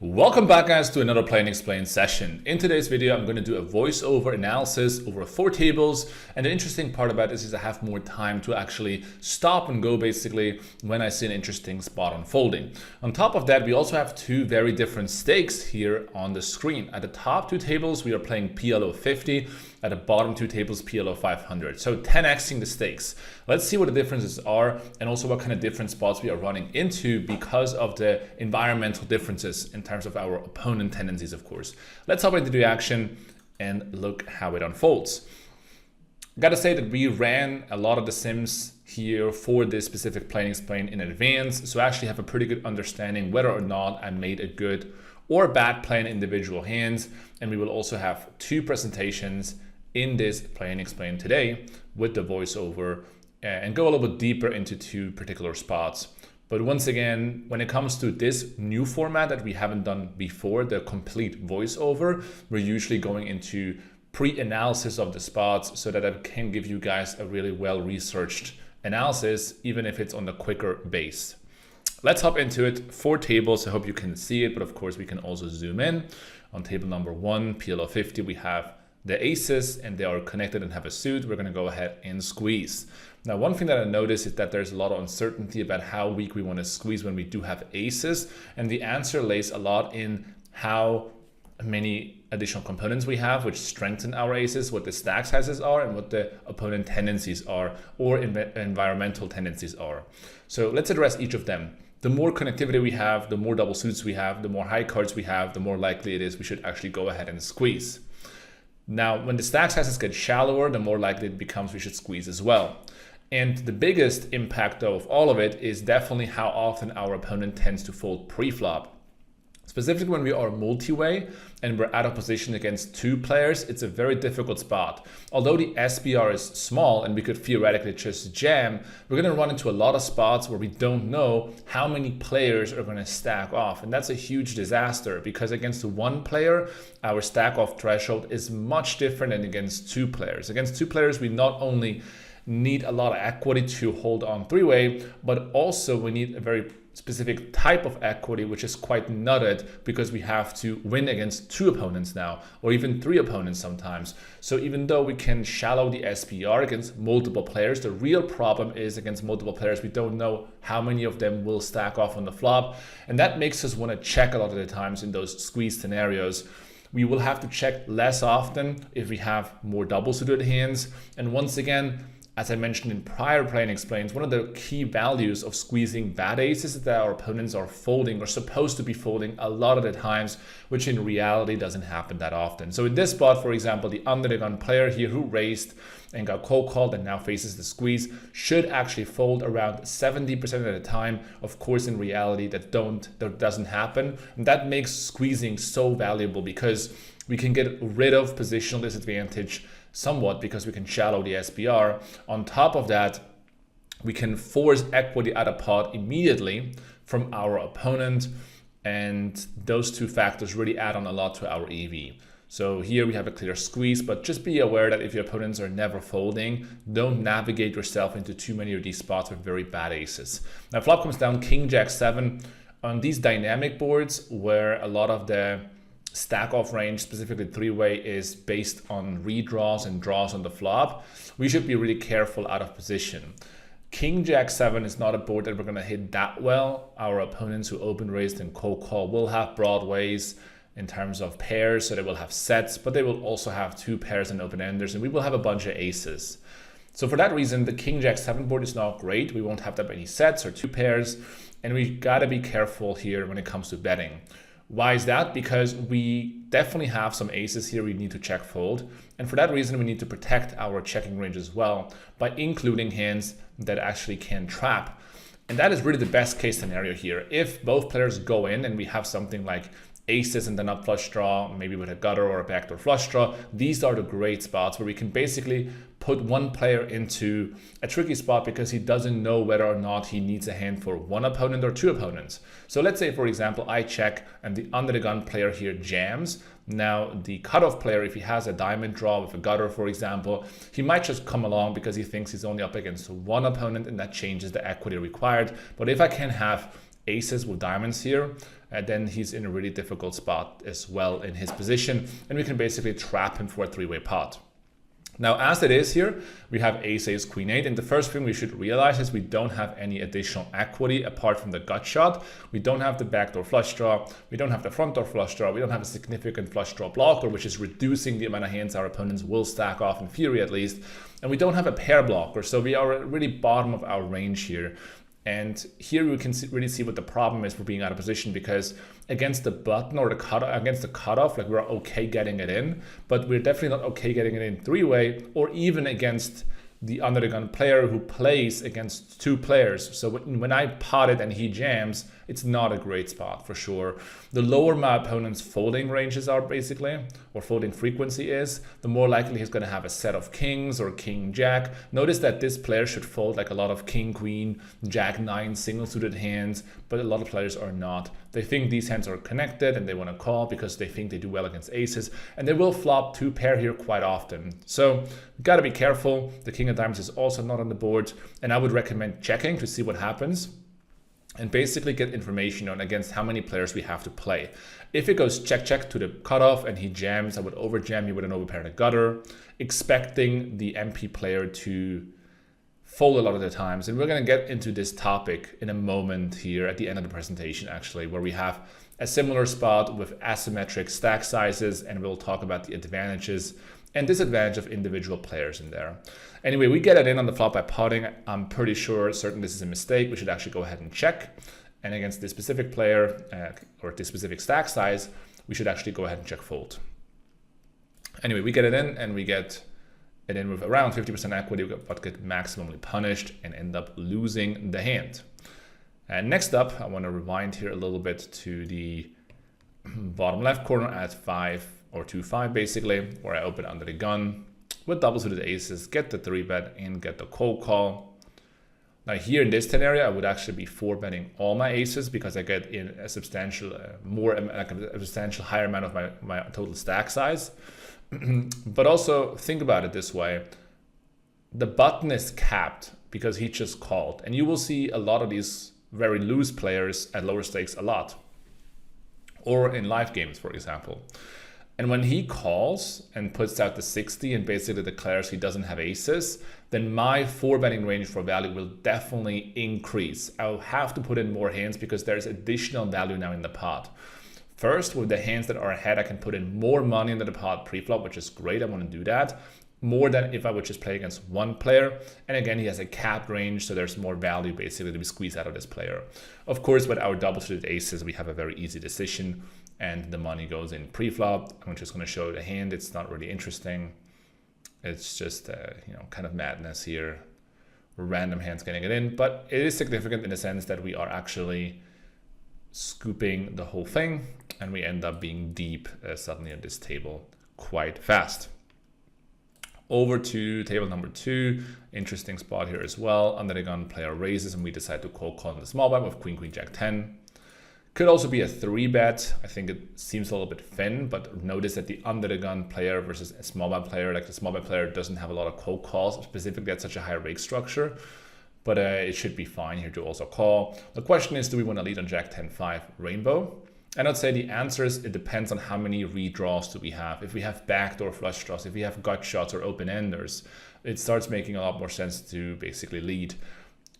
Welcome back, guys, to another Play and Explain session. In today's video, I'm going to do a voiceover analysis over 4 tables. And the interesting part about this is I have more time to actually stop and go basically when I see an interesting spot unfolding. On top of that, we also have 2 very different stakes here on the screen. At the top 2 tables, we are playing PLO 50. At the bottom 2 tables, PLO 500. So 10xing the stakes. Let's see what the differences are and also what kind of different spots we are running into because of the environmental differences in terms of our opponent tendencies, of course. Let's hop into the action and look how it unfolds. Gotta say that we ran a lot of the sims here for this specific Play and Explain in advance, so I actually have a pretty good understanding whether or not I made a good or bad play in individual hands. And we will also have 2 presentations in this Play and Explain today with the voiceover and go a little bit deeper into 2 particular spots. But once again, when it comes to this new format that we haven't done before, the complete voiceover, we're usually going into pre-analysis of the spots so that I can give you guys a really well-researched analysis, even if it's on the quicker base. Let's hop into it. 4 tables, I hope you can see it, but of course we can also zoom in. On table number 1, PLO 50, we have the aces and they are connected and have a suit. We're gonna go ahead and squeeze. Now, one thing that I noticed is that there's a lot of uncertainty about how weak we wanna squeeze when we do have aces. And the answer lays a lot in how many additional components we have, which strengthen our aces, what the stack sizes are, and what the opponent tendencies are, or environmental tendencies are. So let's address each of them. The more connectivity we have, the more double suits we have, the more high cards we have, the more likely it is we should actually go ahead and squeeze. Now, when the stack sizes get shallower, the more likely it becomes we should squeeze as well. And the biggest impact though of all of it is definitely how often our opponent tends to fold pre-flop. Specifically when we are multi-way and we're out of position against 2 players, it's a very difficult spot. Although the SPR is small and we could theoretically just jam, we're going to run into a lot of spots where we don't know how many players are going to stack off. And that's a huge disaster because against 1 player, our stack off threshold is much different than against 2 players. Against 2 players, we not only need a lot of equity to hold on 3-way, but also we need a very specific type of equity, which is quite nutted because we have to win against 2 opponents now, or even 3 opponents sometimes. So even though we can shallow the SPR against multiple players, the real problem is against multiple players, we don't know how many of them will stack off on the flop. And that makes us want to check a lot of the times in those squeeze scenarios. We will have to check less often if we have more double suited hands. And once again, as I mentioned in prior Play and Explains, one of the key values of squeezing bad aces is that our opponents are folding or supposed to be folding a lot of the times, which in reality doesn't happen that often. So in this spot, for example, the under the gun player here who raised and got cold called and now faces the squeeze should actually fold around 70% of the time. Of course, in reality, that doesn't happen. And that makes squeezing so valuable because we can get rid of positional disadvantage somewhat because we can shallow the SPR. On top of that, we can force equity out of pot immediately from our opponent. And those 2 factors really add on a lot to our EV. So here we have a clear squeeze, but just be aware that if your opponents are never folding, don't navigate yourself into too many of these spots with very bad aces. Now flop comes down King Jack 7 on these dynamic boards where a lot of the stack off range, specifically 3-way, is based on redraws and draws on the flop. We should be really careful out of position. King Jack 7 is not a board that we're going to hit that well. Our opponents who open raised and cold call will have broadways in terms of pairs, so they will have sets, but they will also have 2 pairs and open enders, and we will have a bunch of aces. So for that reason, the King Jack 7 board is not great. We won't have that many sets or 2 pairs, and we got to be careful here when it comes to betting. Why is that? Because we definitely have some aces here we need to check fold. And for that reason, we need to protect our checking range as well by including hands that actually can trap. And that is really the best case scenario here. If both players go in and we have something like aces and then up flush draw, maybe with a gutter or a backdoor flush draw, these are the great spots where we can basically put 1 player into a tricky spot because he doesn't know whether or not he needs a hand for 1 opponent or 2 opponents. So let's say, for example, I check and the under the gun player here jams. Now the cutoff player, if he has a diamond draw with a gutter, for example, he might just come along because he thinks he's only up against 1 opponent and that changes the equity required. But if I can have aces with diamonds here, then he's in a really difficult spot as well in his position, and we can basically trap him for a three-way pot. Now, as it is here, we have ace, queen eight, and the first thing we should realize is we don't have any additional equity apart from the gut shot. We don't have the backdoor flush draw, we don't have the front door flush draw, we don't have a significant flush draw blocker, which is reducing the amount of hands our opponents will stack off in theory at least, and we don't have a pair blocker, so we are at really bottom of our range here. And here we can really see what the problem is for being out of position, because against the button or against the cutoff, like we're okay getting it in, but we're definitely not okay getting it in three-way, or even against the under the gun player who plays against two players. So when I pot it and he jams, it's not a great spot for sure. The lower my opponent's folding ranges are basically, or folding frequency is, the more likely he's going to have a set of kings or king jack. Notice that this player should fold like a lot of king queen, jack nine single suited hands, but a lot of players are not. They think these hands are connected and they want to call because they think they do well against aces, and they will flop two pair here quite often. So you got to be careful. The king of diamonds is also not on the board, and I would recommend checking to see what happens and basically get information on against how many players we have to play. If it goes check check to the cutoff and he jams, I would overjam you with an overpair in a gutter, expecting the MP player to fold a lot of the times. And we're going to get into this topic in a moment here at the end of the presentation, actually, where we have a similar spot with asymmetric stack sizes, and we'll talk about the advantages and disadvantage of individual players in there. Anyway, we get it in on the flop by potting. I'm pretty certain this is a mistake. We should actually go ahead and check. And against this specific player or this specific stack size, we should actually go ahead and check fold. Anyway, we get it in and we get it in with around 50% equity, but get maximally punished and end up losing the hand. And next up, I want to rewind here a little bit to the bottom left corner at 5 or 2-5 basically, where I open under the gun with double suited aces, get the 3-bet and get the cold call. Now here in this 10 area, I would actually be 4-betting all my aces because I get in a substantial, a substantial higher amount of my total stack size. But also think about it this way. The button is capped because he just called, and you will see a lot of these very loose players at lower stakes a lot, or in live games, for example. And when he calls and puts out the 60 and basically declares he doesn't have aces, then my 4-betting range for value will definitely increase. I'll have to put in more hands because there's additional value now in the pot. First, with the hands that are ahead, I can put in more money into the pot pre-flop, which is great. I want to do that. More than if I would just play against one player. And again, he has a capped range, so there's more value basically to be squeezed out of this player. Of course, with our double-suited aces, we have a very easy decision, and the money goes in pre-flop. I'm just going to show the hand. It's not really interesting. It's just kind of madness here. Random hands getting it in, but it is significant in the sense that we are actually scooping the whole thing, and we end up being deep suddenly at this table quite fast. Over to table number 2, interesting spot here as well. Under the gun player raises and we decide to call in the small blind with queen, queen, jack 10. Could also be a 3-bet. I think it seems a little bit thin, but notice that the under the gun player versus a small blind player, like the small blind player doesn't have a lot of cold calls, specifically at such a high rake structure. But it should be fine here to also call. The question is, do we want to lead on jack 10-5 rainbow? And I'd say the answer is it depends on how many redraws do we have. If we have backdoor flush draws, if we have gut shots or open enders, it starts making a lot more sense to basically lead.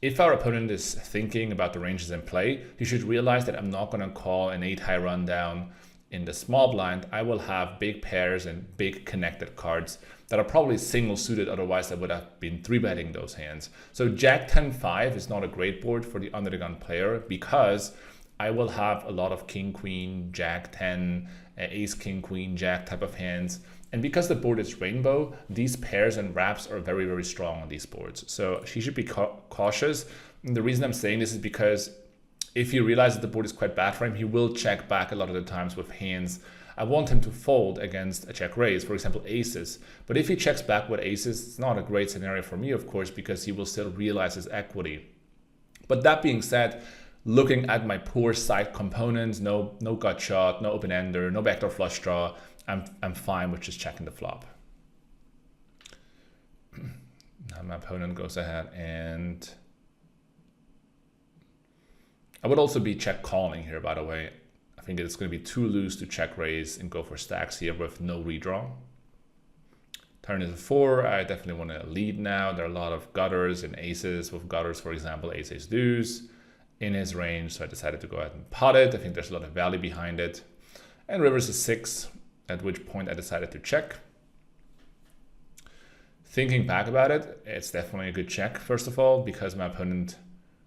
If our opponent is thinking about the ranges in play, you should realize that I'm not going to call an 8-high rundown in the small blind. I will have big pairs and big connected cards that are probably single suited, otherwise I would have been 3-betting those hands. So jack 10-5 is not a great board for the under the gun player because I will have a lot of king, queen, jack 10, ace, king, queen, jack type of hands. And because the board is rainbow, these pairs and wraps are very, very strong on these boards. So she should be cautious. And the reason I'm saying this is because if he realizes the board is quite bad for him, he will check back a lot of the times with hands. I want him to fold against a check raise, for example, aces. But if he checks back with aces, it's not a great scenario for me, of course, because he will still realize his equity. But that being said, looking at my poor side components, no gut shot, no open ender, no backdoor flush draw, I'm fine with just checking the flop. Now my opponent goes ahead and I would also be check calling here, by the way. I think it's going to be too loose to check raise and go for stacks here with no redraw. Turn is a 4. I definitely want to lead now. There are a lot of gutters and aces with gutters, for example, ace deuce in his range. So I decided to go ahead and pot it. I think there's a lot of value behind it. And rivers is 6, at which point I decided to check. Thinking back about it, it's definitely a good check, first of all, because my opponent,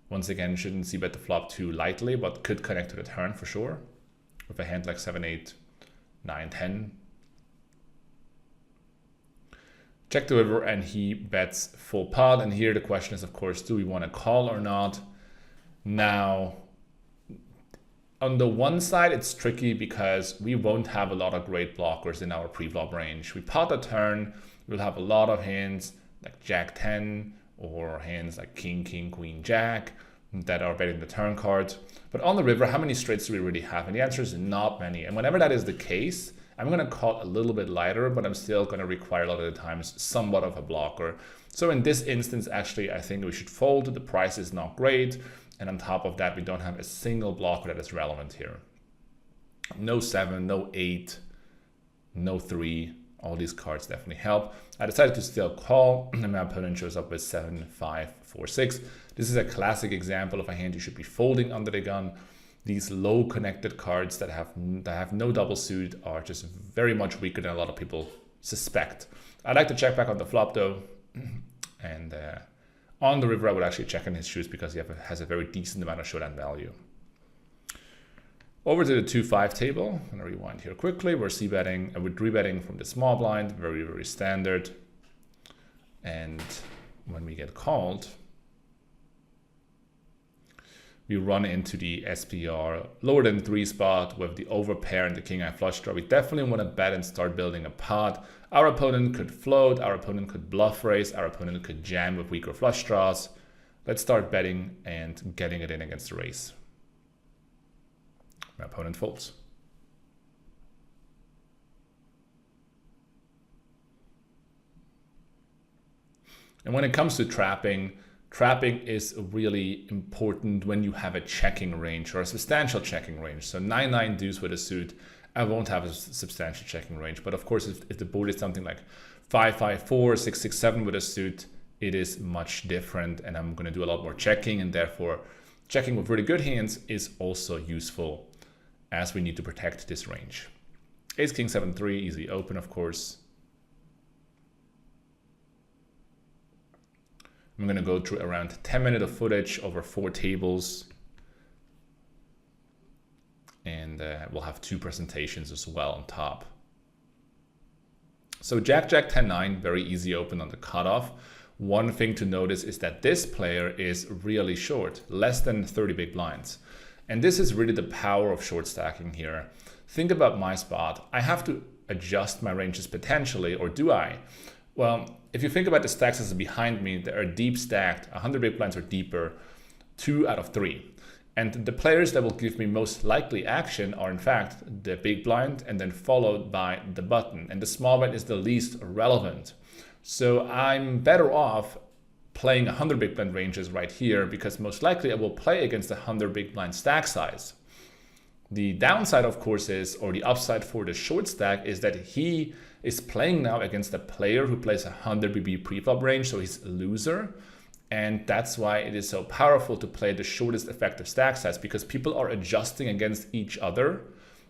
once again, shouldn't see bet the flop too lightly, but could connect to the turn for sure. With a hand like 7, 8, 9, 10. Check the river and he bets full pot. And here the question is, of course, do we want to call or not? Now, on the one side, it's tricky because we won't have a lot of great blockers in our pre-flop range. We pot the turn, we'll have a lot of hands like Jack 10 or hands like King, King, Queen, Jack that are betting the turn cards. But on the river, how many straights do we really have? And the answer is not many. And whenever that is the case, I'm going to call a little bit lighter, but I'm still going to require a lot of the times somewhat of a blocker. So in this instance, actually, I think we should fold. The price is not great. And on top of that, we don't have a single blocker that is relevant here. No 7, no 8, no 3. All these cards definitely help. I decided to still call, and my opponent shows up with 7, 5, 4, 6. This is a classic example of a hand you should be folding under the gun. These low connected cards that have no double suit are just very much weaker than a lot of people suspect. I like to check back on the flop though, and on the river I would actually check in his shoes because he has a very decent amount of showdown value. Over to the 2-5 table. I'm gonna rewind here quickly. We're c-betting, we're 3-betting from the small blind, very, very standard. And when we get called, we run into the SPR lower than 3 spot with the overpair and the king eye flush draw. We definitely want to bet and start building a pot. Our opponent could float, our opponent could bluff raise, our opponent could jam with weaker flush draws. Let's start betting and getting it in against the raise. My opponent folds. And when it comes to trapping is really important when you have a checking range or a substantial checking range. So 9-9 deuce with a suit, I won't have a substantial checking range. But of course, if the board is something like 5-5-4, 6-6-7 with a suit, it is much different. And I'm going to do a lot more checking, and therefore checking with really good hands is also useful as we need to protect this range. Ace, King, 7-3, easy open, of course. I'm going to go through around 10 minutes of footage over 4 tables. And we'll have 2 presentations as well on top. So Jack, Jack, 10-9, very easy open on the cutoff. One thing to notice is that this player is really short, less than 30 big blinds. And this is really the power of short stacking here. Think about my spot. I have to adjust my ranges potentially, or do I? Well, if you think about the stacks as behind me, they are deep stacked, 100 big blinds or deeper, 2 out of 3. And the players that will give me most likely action are in fact the big blind and then followed by the button. And the small blind is the least relevant. So I'm better off playing 100 big blind ranges right here because most likely I will play against a 100 big blind stack size. The downside, of course, is, or the upside for the short stack is that he is playing now against a player who plays a 100 BB preflop range, so he's a loser. And that's why it is so powerful to play the shortest effective stack size, because people are adjusting against each other,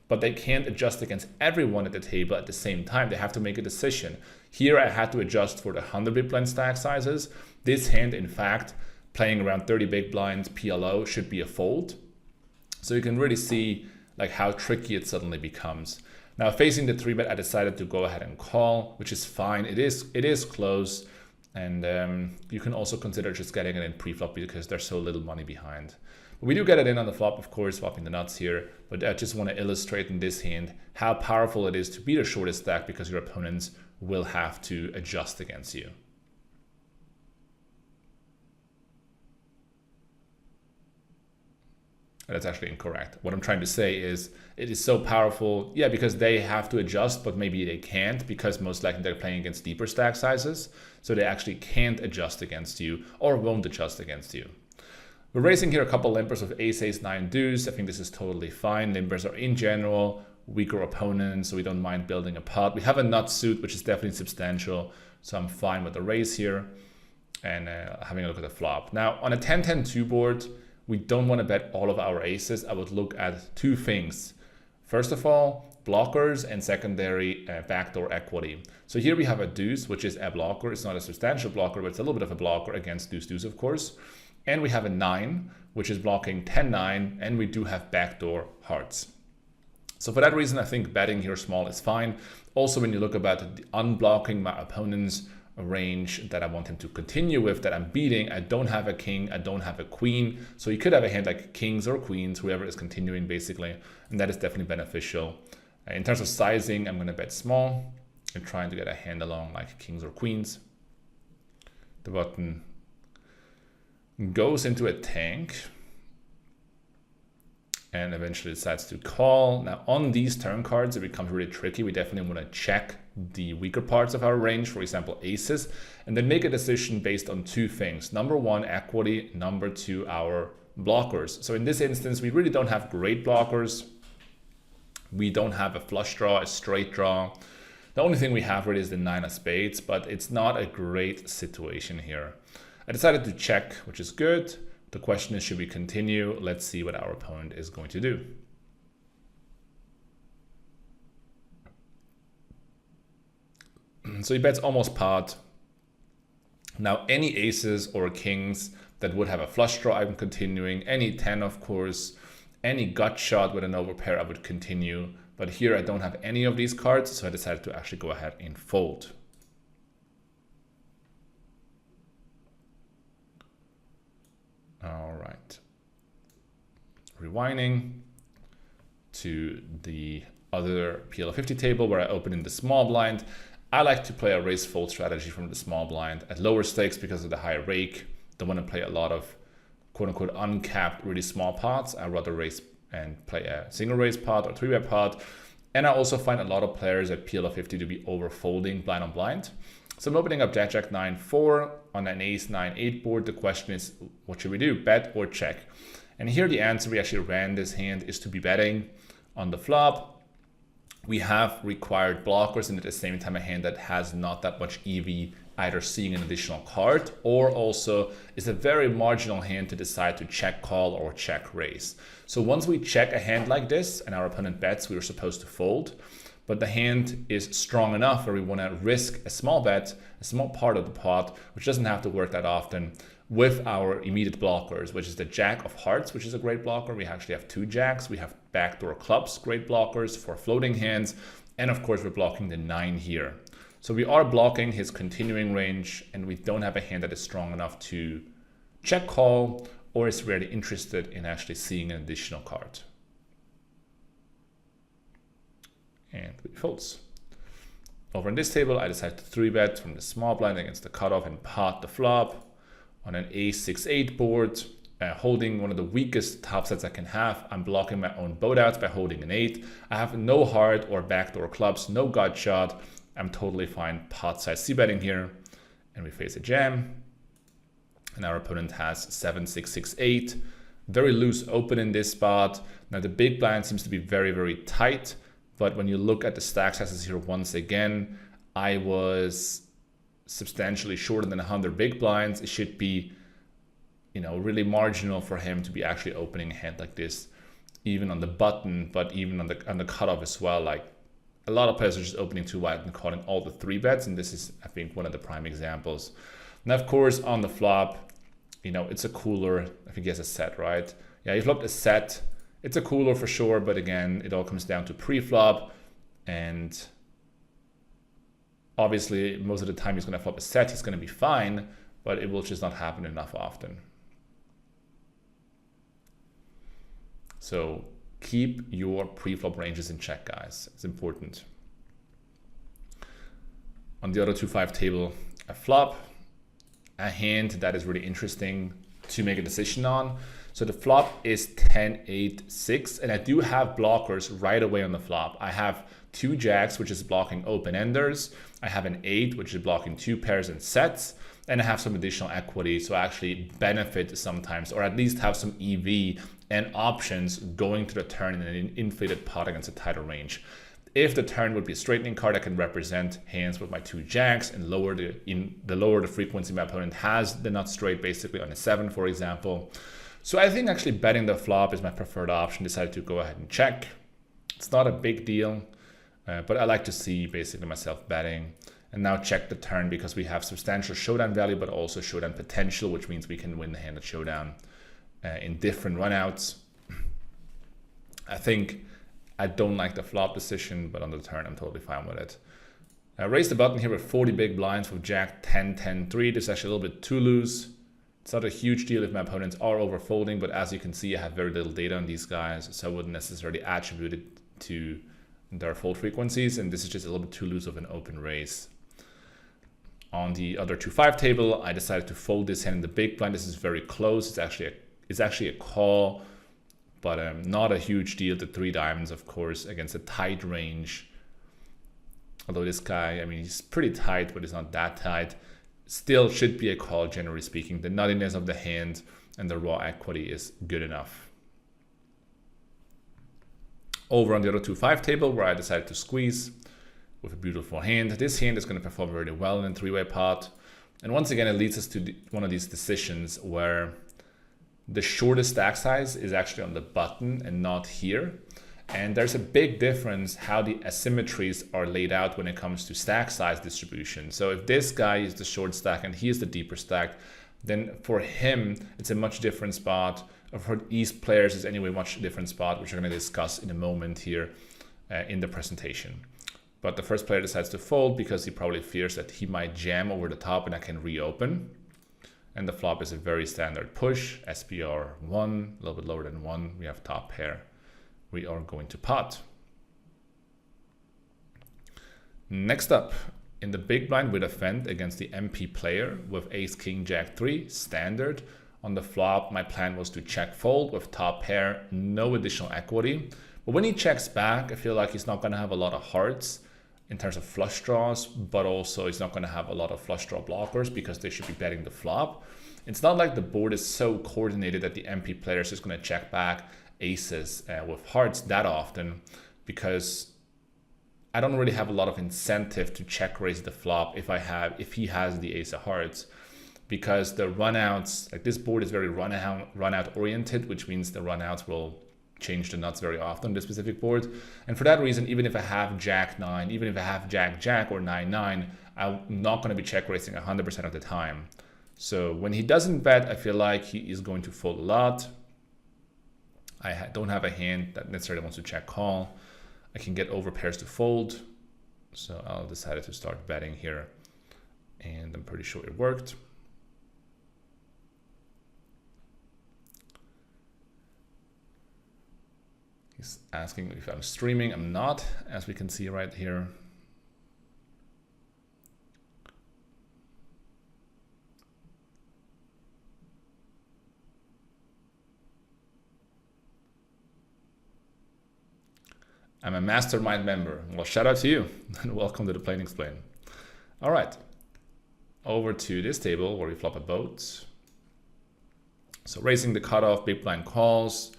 but they can't adjust against everyone at the table at the same time. They have to make a decision. Here I had to adjust for the 100 big blind stack sizes. This hand, in fact, playing around 30 big blinds PLO should be a fold. So you can really see like how tricky it suddenly becomes. Now facing the 3-bet, I decided to go ahead and call, which is fine. It is close. And you can also consider just getting it in pre-flop because there's so little money behind. But we do get it in on the flop, of course, swapping the nuts here. But I just want to illustrate in this hand how powerful it is to be the shortest stack because your opponents will have to adjust against you. That's actually incorrect. What I'm trying to say is it is so powerful, yeah, because they have to adjust, but maybe they can't because most likely they're playing against deeper stack sizes. So they actually can't adjust against you or won't adjust against you. We're raising here a couple limpers with ace, ace, nine, deuce. I think this is totally fine. Limpers are in general weaker opponents, so we don't mind building a pot. We have a nut suit, which is definitely substantial, so I'm fine with the raise here and having a look at the flop. Now on a 10-10-2 board, we don't want to bet all of our aces. I would look at two things. First of all, blockers, and secondary backdoor equity. So here we have a deuce, which is a blocker. It's not a substantial blocker, but it's a little bit of a blocker against deuce deuce, of course. And we have a 9, which is blocking 10-9, and we do have backdoor hearts. So for that reason, I think betting here small is fine. Also, when you look about unblocking my opponent's range that I want him to continue with, that I'm beating, I don't have a king, I don't have a queen. So you could have a hand like kings or queens, whoever is continuing basically, and that is definitely beneficial. In terms of sizing, I'm going to bet small and trying to get a hand along like kings or queens. The button goes into a tank and eventually decides to call. Now on these turn cards, it becomes really tricky. We definitely want to check the weaker parts of our range, for example, aces, and then make a decision based on two things. Number one, equity. Number two, our blockers. So in this instance, we really don't have great blockers. We don't have a flush draw, a straight draw. The only thing we have really is the 9 of spades, but it's not a great situation here. I decided to check, which is good. The question is, should we continue? Let's see what our opponent is going to do. So he bets almost pot. Now any aces or kings that would have a flush draw, I'm continuing. Any 10, of course. Any gut shot with an overpair, I would continue. But here I don't have any of these cards, so I decided to actually go ahead and fold. All right. Rewinding to the other PLO 50 table where I open in the small blind. I like to play a raise fold strategy from the small blind at lower stakes because of the high rake. Don't want to play a lot of quote unquote uncapped really small pots. I rather raise and play a single raise pot or 3-bet pot. And I also find a lot of players at PLO 50 to be over folding blind on blind. So I'm opening up Jack Jack 9-4 on an ace 9-8 board. The question is, what should we do? Bet or check? And here the answer, we actually ran this hand, is to be betting. On the flop, we have required blockers, and at the same time a hand that has not that much EV, either seeing an additional card or also is a very marginal hand to decide to check call or check raise. So once we check a hand like this and our opponent bets, we are supposed to fold. But the hand is strong enough where we want to risk a small bet, a small part of the pot, which doesn't have to work that often, with our immediate blockers, which is the Jack of Hearts, which is a great blocker. We actually have 2 jacks. We have backdoor clubs, great blockers for floating hands. And of course, we're blocking the 9 here. So we are blocking his continuing range, and we don't have a hand that is strong enough to check call or is really interested in actually seeing an additional card. And we folds. Over on this table, I decided to 3-bet from the small blind against the cutoff and pot the flop on an ace 6-8 board, holding one of the weakest top sets I can have. I'm blocking my own boat outs by holding an 8. I have no heart or backdoor clubs, no gut shot. I'm totally fine pot size c-betting here, and we face a jam. And our opponent has 7-6-6-8. Very loose open in this spot. Now the big blind seems to be very, very tight. But when you look at the stack sizes here once again, I was substantially shorter than 100 big blinds. It should be, really marginal for him to be actually opening a hand like this, even on the button, but even on the cutoff as well. Like a lot of players are just opening too wide and calling all the 3-bets, and this is, I think, one of the prime examples. Now, of course, on the flop, it's a cooler. I think he has a set, right? Yeah, he flopped a set. It's a cooler for sure, but again, it all comes down to pre-flop, and obviously most of the time he's going to flop a set, he's going to be fine, but it will just not happen enough often. So keep your pre-flop ranges in check, guys. It's important. On the other 2-5 table, a flop, a hand that is really interesting to make a decision on. So the flop is 10-8-6, and I do have blockers right away on the flop. I have 2 jacks, which is blocking open-enders. I have an 8, which is blocking 2 pairs and sets. and have some additional equity, so actually benefit sometimes, or at least have some EV and options going to the turn in an inflated pot against a tighter range. If the turn would be a straightening card, I can represent hands with my 2 jacks and lower the frequency my opponent has the nut straight, basically on a 7, for example. So I think actually betting the flop is my preferred option. Decided to go ahead and check. It's not a big deal, but I like to see basically myself betting. And now check the turn because we have substantial showdown value, but also showdown potential, which means we can win the hand at showdown in different runouts. I think I don't like the flop decision, but on the turn, I'm totally fine with it. I raise the button here with 40 big blinds with Jack 10, 10, 3. This is actually a little bit too loose. It's not a huge deal if my opponents are over folding, but as you can see, I have very little data on these guys, so I wouldn't necessarily attribute it to their fold frequencies, and this is just a little bit too loose of an open raise. On the other 2-5 table, I decided to fold this hand in the big blind. This is very close. It's actually a call, but not a huge deal. The 3 diamonds, of course, against a tight range. Although this guy, I mean, he's pretty tight, but he's not that tight. Still should be a call, generally speaking. The nuttiness of the hand and the raw equity is good enough. Over on the other 2-5 table, where I decided to squeeze with a beautiful hand. This hand is going to perform very well in a 3-way pot. And once again, it leads us to one of these decisions where the shortest stack size is actually on the button and not here. And there's a big difference how the asymmetries are laid out when it comes to stack size distribution. So if this guy is the short stack and he is the deeper stack, then for him, it's a much different spot. For these players, it's anyway much different spot, which we're going to discuss in a moment here in the presentation. But the first player decides to fold because he probably fears that he might jam over the top and I can reopen. And the flop is a very standard push, SPR 1, a little bit lower than 1. We have top pair. We are going to pot. Next up, in the big blind, we defend against the MP player with ace, king, jack 3, standard. On the flop, my plan was to check fold with top pair, no additional equity. But when he checks back, I feel like he's not going to have a lot of hearts in terms of flush draws, but also he's not going to have a lot of flush draw blockers because they should be betting the flop. It's not like the board is so coordinated that the MP player is just going to check back aces with hearts that often, because I don't really have a lot of incentive to check raise the flop if he has the ace of hearts, because the runouts, like this board is very run out oriented, which means the runouts will change the nuts very often on this specific board. And for that reason, even if I have jack 9, even if I have jack jack or 9-9, I'm not going to be check raising 100% of the time. So when he doesn't bet, I feel like he is going to fold a lot. I don't have a hand that necessarily wants to check call. I can get over pairs to fold. So I'll decide to start betting here. And I'm pretty sure it worked. He's asking if I'm streaming. I'm not, as we can see right here. I'm a mastermind member. Well, shout out to you and welcome to the Plain Explain. All right, over to this table where we flop a boat. So raising the cutoff, big blind calls,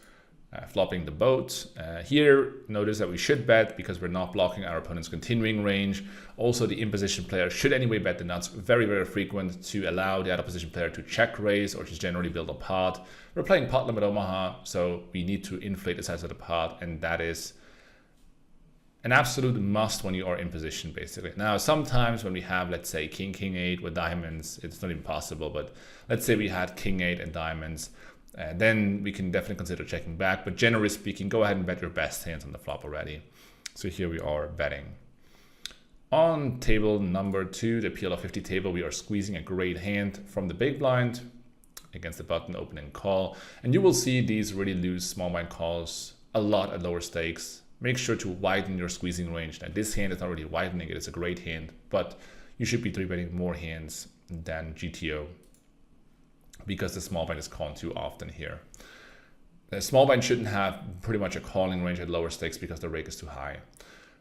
flopping the boat. Here, notice that we should bet because we're not blocking our opponent's continuing range. Also, the in-position player should anyway bet the nuts. Very, very frequent to allow the out-of-position player to check raise or just generally build a pot. We're playing Pot Limit Omaha, so we need to inflate the size of the pot, and that is an absolute must when you are in position, basically. Now, sometimes when we have, let's say, king, king 8 with diamonds, it's not even possible, but let's say we had king 8 and diamonds, then we can definitely consider checking back. But generally speaking, go ahead and bet your best hands on the flop already. So here we are betting. On table number 2, the PLO 50 table, we are squeezing a great hand from the big blind against the button, open and call. And you will see these really loose small blind calls a lot at lower stakes. Make sure to widen your squeezing range. Now, this hand is not really widening it. It's a great hand, but you should be 3-betting more hands than GTO because the small blind is calling too often here. The small blind shouldn't have pretty much a calling range at lower stakes because the rake is too high.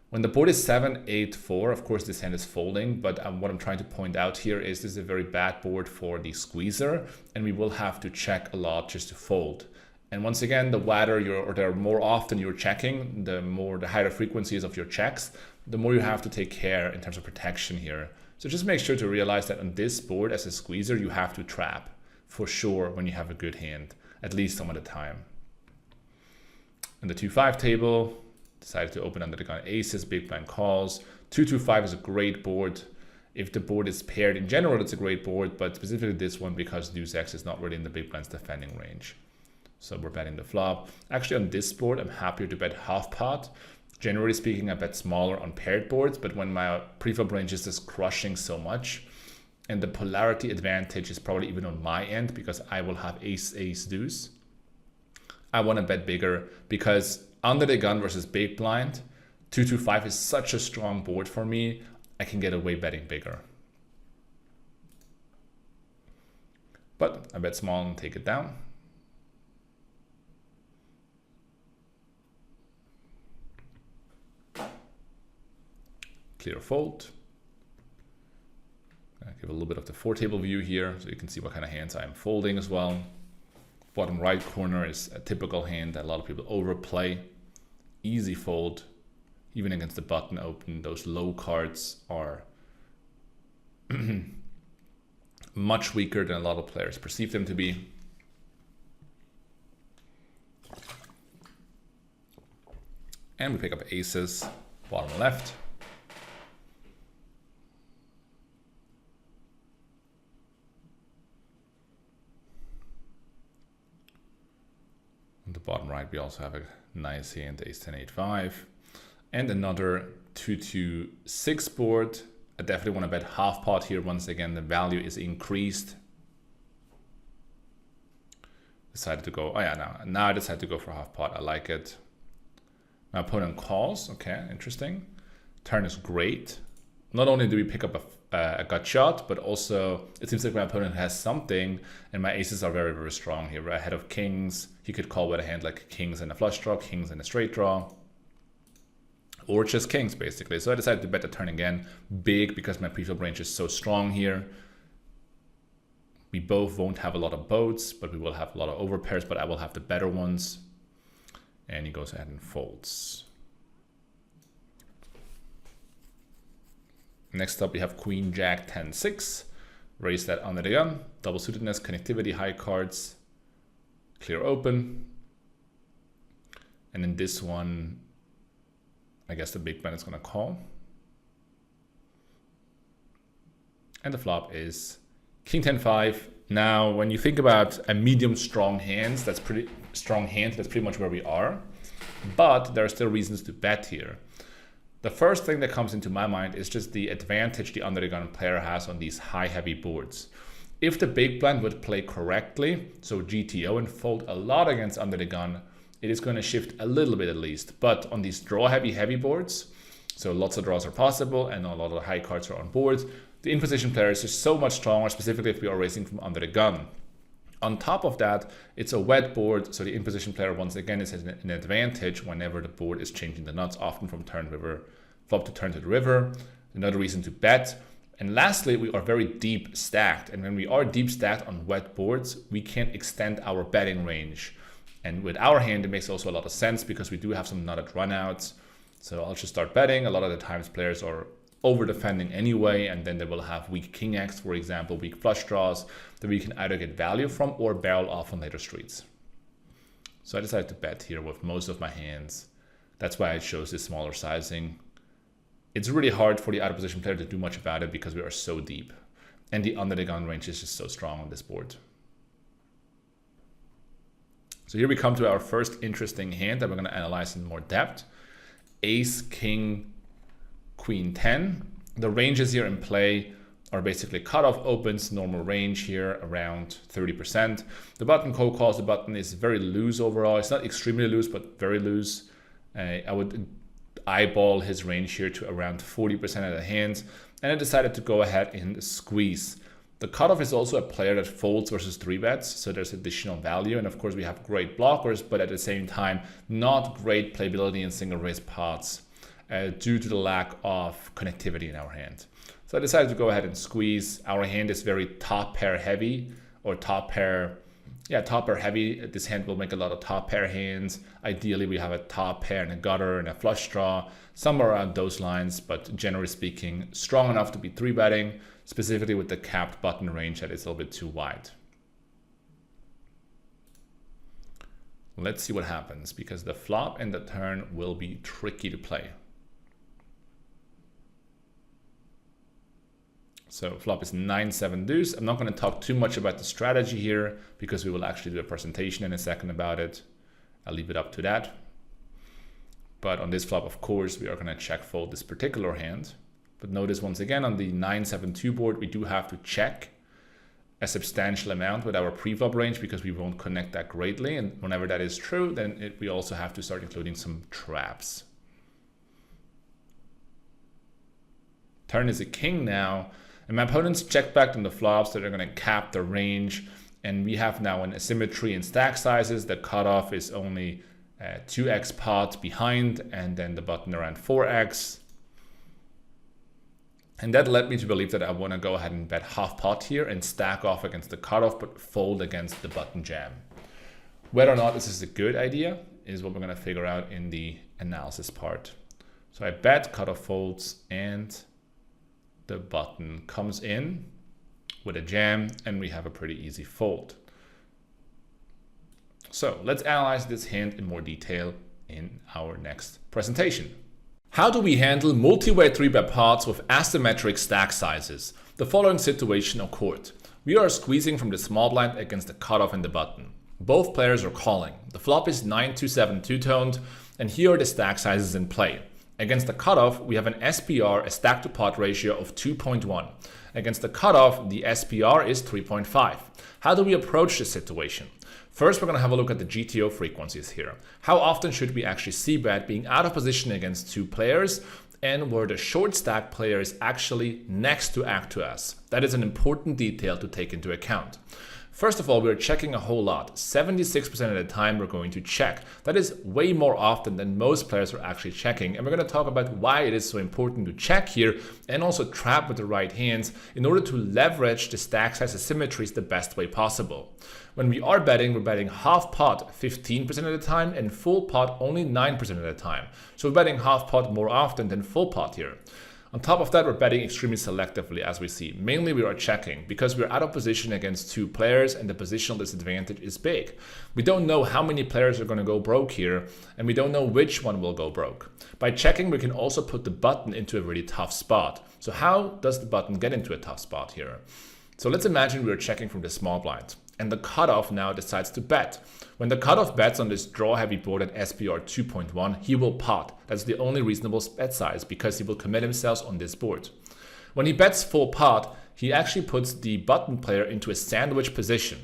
When the board is 7-8-4, of course this hand is folding, but what I'm trying to point out here is this is a very bad board for the squeezer, and we will have to check a lot just to fold. And once again, the wider the more often you're checking, the higher the frequencies of your checks, the more you have to take care in terms of protection here. So just make sure to realize that on this board as a squeezer, you have to trap for sure when you have a good hand, at least some of the time. On the 2-5 table, decided to open under the gun aces, big blind calls. 2-2-5 is a great board. If the board is paired in general, it's a great board, but specifically this one because deuce X is not really in the big blind's defending range. So we're betting the flop. Actually on this board, I'm happier to bet half pot. Generally speaking, I bet smaller on paired boards, but when my preflop range is just crushing so much, and the polarity advantage is probably even on my end because I will have ace, ace, deuce, I want to bet bigger because under the gun versus big blind, 2-2-5 is such a strong board for me, I can get away betting bigger. But I bet small and take it down. Clear fold. I give a little bit of the 4-table view here so you can see what kind of hands I'm folding as well. Bottom right corner is a typical hand that a lot of people overplay. Easy fold, even against the button open. Those low cards are much weaker than a lot of players perceive them to be. And we pick up aces, bottom left. On the bottom right, we also have a nice hand, ace 10, 8, 5. And another 2-2-6 board. I definitely want to bet half pot here. Once again, the value is increased. Decided to go, oh yeah, now I decided to go for half pot. I like it. My opponent calls, okay, interesting. Turn is great. Not only do we pick up a gut shot, but also it seems like my opponent has something, and my aces are very, very strong here. We're ahead of kings. He could call with a hand like kings and a flush draw, kings and a straight draw, or just kings basically. So I decided to bet the turn again, big, because my preflop range is so strong here. We both won't have a lot of boats, but we will have a lot of overpairs, but I will have the better ones. And he goes ahead and folds. Next up, we have Queen, Jack, 10, 6. Raise that under the gun. Double suitedness, connectivity, high cards. Clear open. And in this one, I guess the big blind is going to call. And the flop is King, 10, 5. Now, when you think about a medium strong hand, that's pretty much where we are. But there are still reasons to bet here. The first thing that comes into my mind is just the advantage the under the gun player has on these high heavy boards. If the big blind would play correctly, so GTO and fold a lot against under the gun, it is going to shift a little bit at least. But on these draw heavy boards, so lots of draws are possible and a lot of high cards are on board, the in position player is just so much stronger, specifically if we are racing from under the gun. On top of that, it's a wet board, so the in position player once again is an advantage whenever the board is changing the nuts, often from turn river, flop to turn to the river. Another reason to bet. And lastly, we are very deep stacked, and when we are deep stacked on wet boards, we can extend our betting range. And with our hand, it makes also a lot of sense because we do have some nutted runouts. So I'll just start betting. A lot of the times players are over defending anyway, and then they will have weak king X, for example, weak flush draws that we can either get value from or barrel off on later streets. So I decided to bet here with most of my hands. That's why it shows this smaller sizing. It's really hard for the out of position player to do much about it because we are so deep, and the under the gun range is just so strong on this board. So here we come to our first interesting hand that we're going to analyze in more depth. Ace, king, queen 10. The ranges here in play are basically cutoff opens, normal range here around 30%. The button co-calls, the button is very loose overall. It's not extremely loose, but very loose. I would eyeball his range here to around 40% of the hands. And I decided to go ahead and squeeze. The cutoff is also a player that folds versus 3-bets, so there's additional value. And of course we have great blockers, but at the same time, not great playability in single raise pots. due to the lack of connectivity in our hand. So I decided to go ahead and squeeze. Our hand is very top pair heavy, or top pair heavy. This hand will make a lot of top pair hands. Ideally, we have a top pair and a gutter and a flush draw, somewhere around those lines, but generally speaking, strong enough to be 3-betting, specifically with the capped button range that is a little bit too wide. Let's see what happens, because the flop and the turn will be tricky to play. So flop is 9-7 deuce. I'm not going to talk too much about the strategy here because we will actually do a presentation in a second about it. I'll leave it up to that. But on this flop, of course, we are going to check fold this particular hand. But notice once again on the 9-7-2 board, we do have to check a substantial amount with our preflop range because we won't connect that greatly. And whenever that is true, then we also have to start including some traps. Turn is a king now. And my opponents check back on the flops, so they're going to cap the range. And we have now an asymmetry in stack sizes. The cutoff is only 2x pot behind, and then the button around 4x. And that led me to believe that I want to go ahead and bet half pot here and stack off against the cutoff, but fold against the button jam. Whether or not this is a good idea is what we're going to figure out in the analysis part. So I bet, cutoff folds, and the button comes in with a jam, and we have a pretty easy fold. So let's analyze this hand in more detail in our next presentation. How do we handle multi-way 3-bet pots with asymmetric stack sizes? The following situation occurred. We are squeezing from the small blind against the cutoff and the button. Both players are calling. The flop is 9-7 two-toned, and here are the stack sizes in play. Against the cutoff, we have an SPR, a stack to pot ratio of 2.1. Against the cutoff, the SPR is 3.5. How do we approach this situation? First, we're going to have a look at the GTO frequencies here. How often should we actually see bet being out of position against two players, and where the short stack player is actually next to act to us? That is an important detail to take into account. First of all, we're checking a whole lot. 76% of the time we're going to check. That is way more often than most players are actually checking. And we're going to talk about why it is so important to check here and also trap with the right hands in order to leverage the stack size asymmetries the best way possible. When we are betting, we're betting half pot 15% of the time and full pot only 9% of the time. So we're betting half pot more often than full pot here. On top of that, we're betting extremely selectively, as we see. Mainly we are checking because we're out of position against two players and the positional disadvantage is big. We don't know how many players are going to go broke here, and we don't know which one will go broke. By checking, we can also put the button into a really tough spot. So how does the button get into a tough spot here? So let's imagine we're checking from the small blind, and the cutoff now decides to bet. When the cutoff bets on this draw heavy board at SPR 2.1, he will pot. That's the only reasonable bet size because he will commit himself on this board. When he bets full pot, he actually puts the button player into a sandwich position.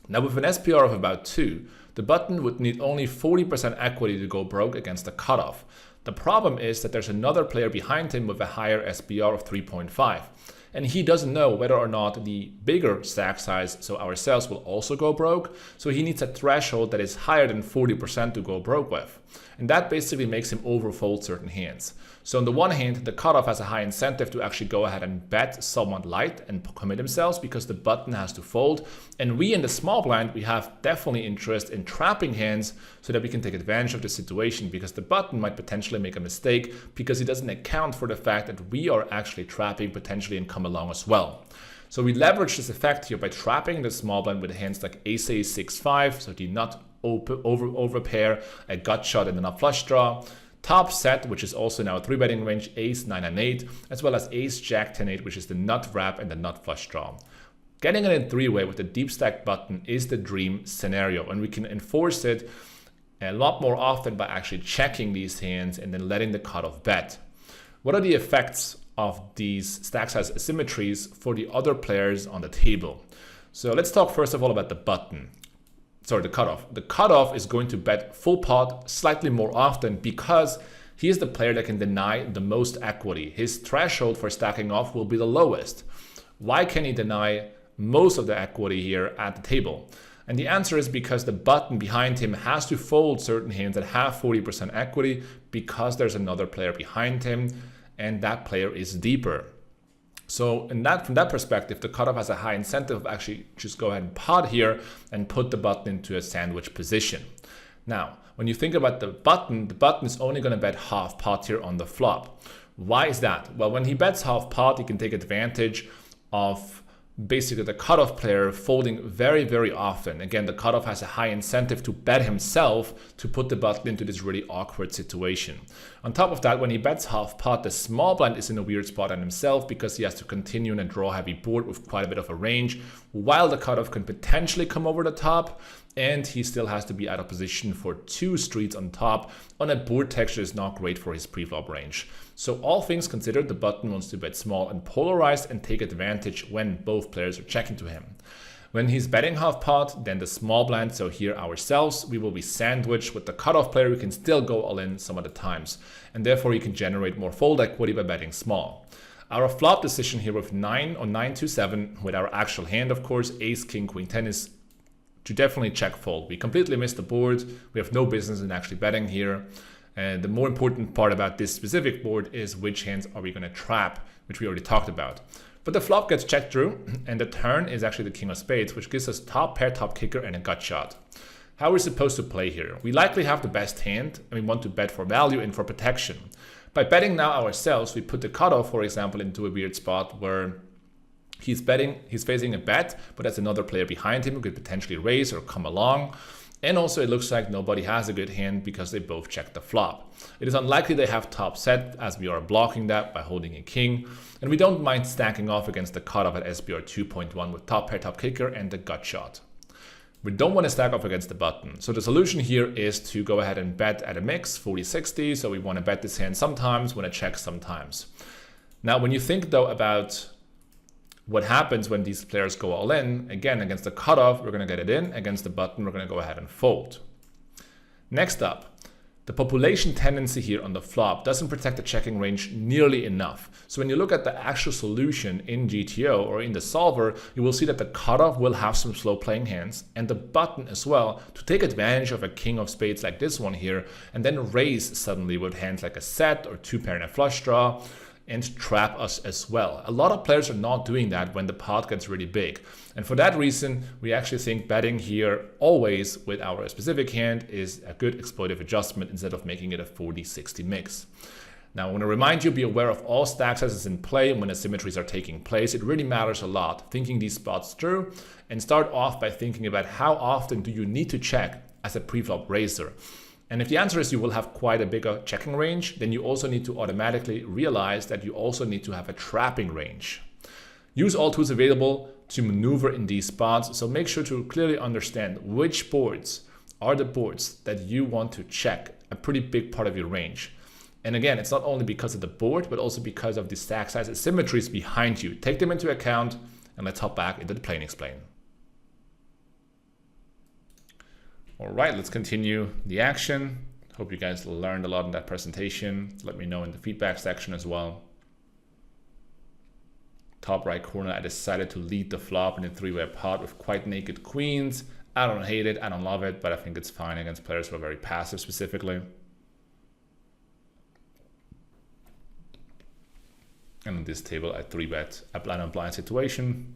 Now with an SPR of about 2, the button would need only 40% equity to go broke against the cutoff. The problem is that there's another player behind him with a higher SPR of 3.5. And he doesn't know whether or not the bigger stack size, so ourselves, will also go broke. So he needs a threshold that is higher than 40% to go broke with. And that basically makes him overfold certain hands. So on the one hand, the cutoff has a high incentive to actually go ahead and bet somewhat light and commit themselves because the button has to fold. And we in the small blind, we have definitely interest in trapping hands so that we can take advantage of the situation because the button might potentially make a mistake because he doesn't account for the fact that we are actually trapping potentially and come along as well. So we leverage this effect here by trapping the small blind with hands like ace 6-5, so the nut over pair, a gut shot and a nut flush draw. Top set, which is also now a 3-betting range, ace 9-8, as well as ace jack 10-8, which is the nut wrap and the nut flush draw. Getting it in 3-way with the deep stack button is the dream scenario, and we can enforce it a lot more often by actually checking these hands and then letting the cutoff bet. What are the effects of these stack size asymmetries for the other players on the table? So let's talk first of all about the button. Sorry, the cutoff. The cutoff is going to bet full pot slightly more often because he is the player that can deny the most equity. His threshold for stacking off will be the lowest. Why can he deny most of the equity here at the table? And the answer is because the button behind him has to fold certain hands that have 40% equity because there's another player behind him and that player is deeper. So from that perspective, the cutoff has a high incentive of actually just go ahead and pot here and put the button into a sandwich position. Now, when you think about the button is only going to bet half pot here on the flop. Why is that? Well, when he bets half pot, he can take advantage of basically the cutoff player folding very, very often. Again, the cutoff has a high incentive to bet himself to put the button into this really awkward situation. On top of that, when he bets half pot, the small blind is in a weird spot on himself because he has to continue in a draw heavy board with quite a bit of a range, while the cutoff can potentially come over the top, and he still has to be out of position for 2 streets on top on a board texture is not great for his preflop range. So all things considered, the button wants to bet small and polarized and take advantage when both players are checking to him. When he's betting half pot, then the small blind, so here ourselves, we will be sandwiched with the cutoff player who can still go all in some of the times, and therefore he can generate more fold equity by betting small. Our flop decision here with 9 or 9-2-7 with our actual hand, of course, ace, king, queen, 10 is to definitely check fold. We completely missed the board. We have no business in actually betting here. And the more important part about this specific board is which hands are we going to trap, which we already talked about. But the flop gets checked through, and the turn is actually the king of spades, which gives us top pair, top kicker, and a gut shot. How are we supposed to play here? We likely have the best hand, and we want to bet for value and for protection. By betting now ourselves, we put the cutoff, for example, into a weird spot where he's facing a bet, but there's another player behind him who could potentially raise or come along. And also it looks like nobody has a good hand because they both check the flop. It is unlikely they have top set as we are blocking that by holding a king. And we don't mind stacking off against the cutoff at SPR 2.1 with top pair, top kicker and the gut shot. We don't want to stack off against the button. So the solution here is to go ahead and bet at a mix 40-60. So we want to bet this hand sometimes, want to check sometimes. Now, when you think though about what happens when these players go all in, again, against the cutoff, we're going to get it in. Against the button, we're going to go ahead and fold. Next up, the population tendency here on the flop doesn't protect the checking range nearly enough. So when you look at the actual solution in GTO or in the solver, you will see that the cutoff will have some slow playing hands and the button as well to take advantage of a king of spades like this one here and then raise suddenly with hands like a set or 2 pair and a flush draw, and trap us as well. A lot of players are not doing that when the pot gets really big. And for that reason, we actually think betting here always with our specific hand is a good exploitive adjustment instead of making it a 40-60 mix. Now, I want to remind you, be aware of all stack sizes in play and when asymmetries are taking place. It really matters a lot, thinking these spots through, and start off by thinking about how often do you need to check as a preflop raiser. And if the answer is you will have quite a bigger checking range, then you also need to automatically realize that you also need to have a trapping range. Use all tools available to maneuver in these spots, so make sure to clearly understand which boards are the boards that you want to check a pretty big part of your range. And again, it's not only because of the board, but also because of the stack size asymmetries behind you. Take them into account, and let's hop back into the Play and Explain. All right, let's continue the action. Hope you guys learned a lot in that presentation. Let me know in the feedback section as well. Top right corner, I decided to lead the flop in a 3-way pot with quite naked queens. I don't hate it, I don't love it, but I think it's fine against players who are very passive specifically. And on this table, I 3-bet a blind on blind situation.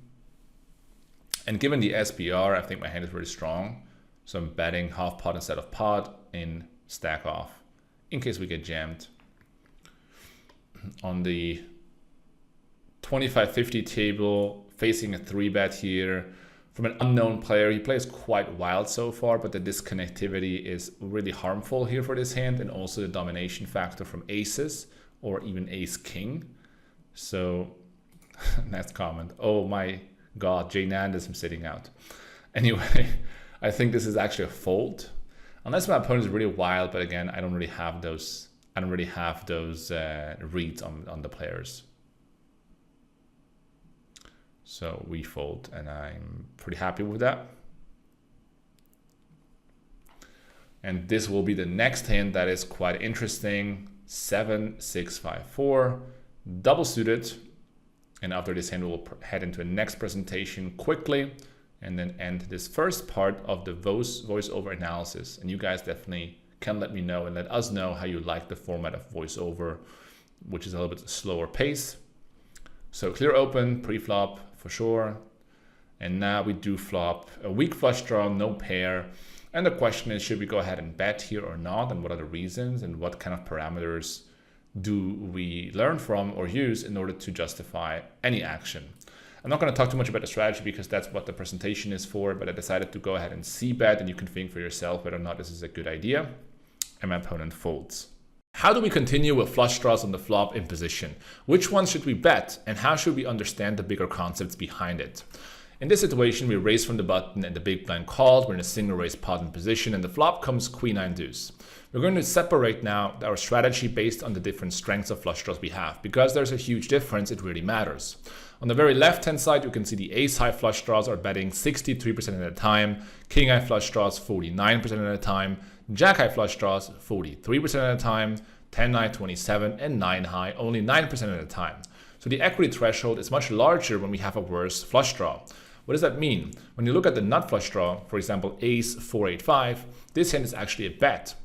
And given the SPR, I think my hand is really strong. So I'm betting half pot instead of pot in stack off in case we get jammed. On the 25-50 table, facing a 3-bet here from an unknown player. He plays quite wild so far, but the disconnectivity is really harmful here for this hand, and also the domination factor from aces or even ace king. So next comment. Oh my God, JNandez, I'm sitting out. Anyway, I think this is actually a fold, unless my opponent is really wild. But again, I don't really have those. I don't really have those reads on the players. So we fold, and I'm pretty happy with that. And this will be the next hand that is quite interesting. 7-6-5-4, double suited. And after this hand, we'll head into a next presentation quickly. and then end this first part of the voiceover analysis. And you guys definitely can let me know and let us know how you like the format of voiceover, which is a little bit slower pace. So clear open, pre-flop for sure. And now we do flop a weak flush draw, no pair. And the question is, should we go ahead and bet here or not? And what are the reasons? And what kind of parameters do we learn from or use in order to justify any action? I'm not going to talk too much about the strategy because that's what the presentation is for, but I decided to go ahead and c-bet, and you can think for yourself whether or not this is a good idea. And my opponent folds. How do we continue with flush draws on the flop in position? Which ones should we bet? And how should we understand the bigger concepts behind it? In this situation, we raise from the button and the big blind calls. We're in a single raise pot in position, and the flop comes queen nine deuce. We're going to separate now our strategy based on the different strengths of flush draws we have. Because there's a huge difference, it really matters. On the very left-hand side, you can see the ace-high flush draws are betting 63% of the time, king-high flush draws 49% of the time, jack-high flush draws 43% of the time, 10-high 27%, and 9-high only 9% of the time. So the equity threshold is much larger when we have a worse flush draw. What does that mean? When you look at the nut flush draw, for example, ace 4-8-5, this hand is actually a bet.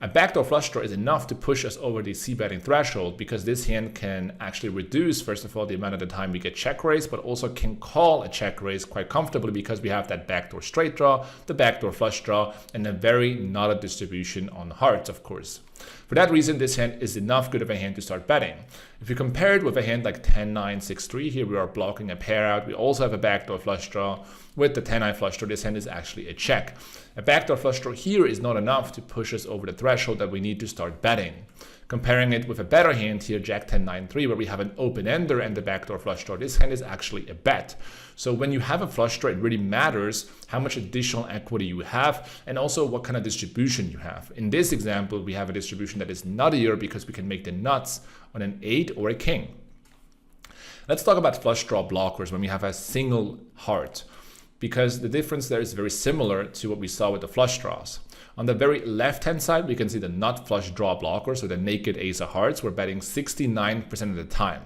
A backdoor flush draw is enough to push us over the c-betting threshold because this hand can actually reduce, first of all, the amount of the time we get check raise, but also can call a check raise quite comfortably because we have that backdoor straight draw, the backdoor flush draw, and a very knotted distribution on hearts, of course. For that reason, this hand is enough good of a hand to start betting. If you compare it with a hand like 10-9, 6-3, here we are blocking a pair out. We also have a backdoor flush draw. With the 10-9 flush draw, this hand is actually a check. A backdoor flush draw here is not enough to push us over the threshold that we need to start betting. Comparing it with a better hand here, Jack 10, 9, 3, where we have an open ender and the backdoor flush draw, this hand is actually a bet. So when you have a flush draw, it really matters how much additional equity you have and also what kind of distribution you have. In this example, we have a distribution that is nuttier because we can make the nuts on an 8 or a king. Let's talk about flush draw blockers when we have a single heart, because the difference there is very similar to what we saw with the flush draws. On the very left-hand side, we can see the nut flush draw blocker, so the naked ace of hearts. We're betting 69% of the time.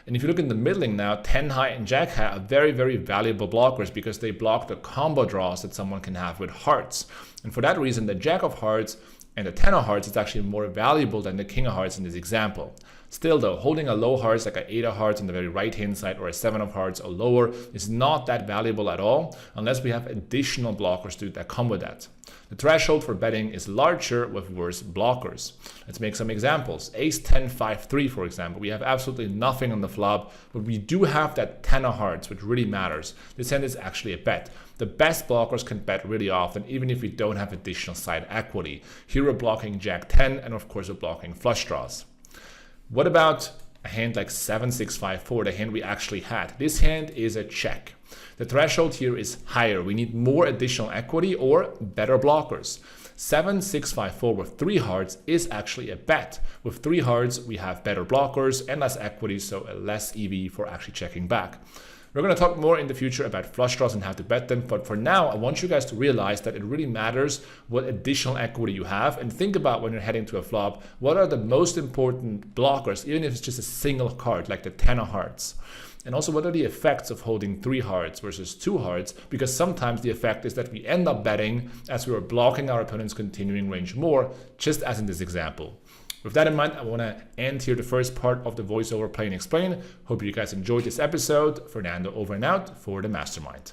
And if you look in the middling now, 10 high and jack high are very, very valuable blockers because they block the combo draws that someone can have with hearts. And for that reason, the jack of hearts and the 10 of hearts is actually more valuable than the king of hearts in this example. Still though, holding a low hearts like an 8 of hearts on the very right hand side or a 7 of hearts or lower is not that valuable at all unless we have additional blockers that come with that. The threshold for betting is larger with worse blockers. Let's make some examples. Ace 10, 5, 3 for example. We have absolutely nothing on the flop, but we do have that 10 of hearts, which really matters. This hand is actually a bet. The best blockers can bet really often, even if we don't have additional side equity. Here we're blocking Jack 10, and of course we're blocking flush draws. What about a hand like 7, 6, 5, 4, the hand we actually had? This hand is a check. The threshold here is higher. We need more additional equity or better blockers. 7, 6, 5, 4 with 3 hearts is actually a bet. With 3 hearts, we have better blockers and less equity, so a less EV for actually checking back. We're going to talk more in the future about flush draws and how to bet them, but for now, I want you guys to realize that it really matters what additional equity you have, and think about when you're heading to a flop, what are the most important blockers, even if it's just a single card, like the 10 of hearts. And also, what are the effects of holding 3 hearts versus 2 hearts? Because sometimes the effect is that we end up betting as we are blocking our opponent's continuing range more, just as in this example. With that in mind, I want to end here the first part of the voiceover play and explain. Hope you guys enjoyed this episode. Fernando over and out for the Mastermind.